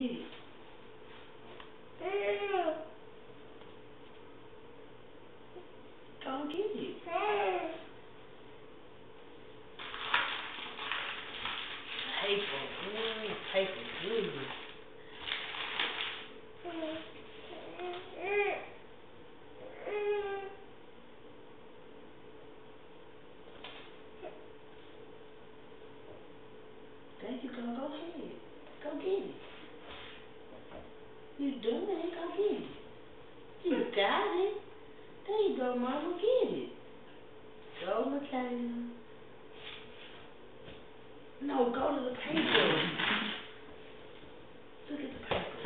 Go get it. Paper good. There you go. Go ahead. Go get it. You doing it. Go get it. You got it. There you go, Mama. Get it. Go, Michaela. No, go to the paper. Look at the paper.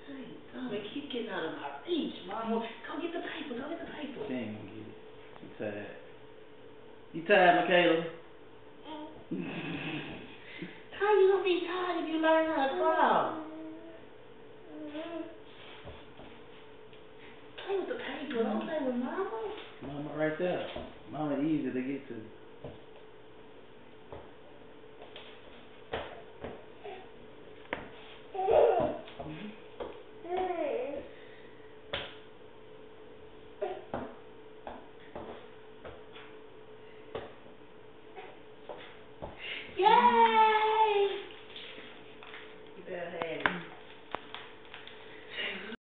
Hey, oh, they keep getting out of my reach, Mama. Go get the paper. Go get the paper. She ain't gonna get it. You tired. You tired, Michaela? How you gonna be tired if you learn how to crawl? Play with the paper. Don't play with Mama. Mama right there. Mama easy to get to.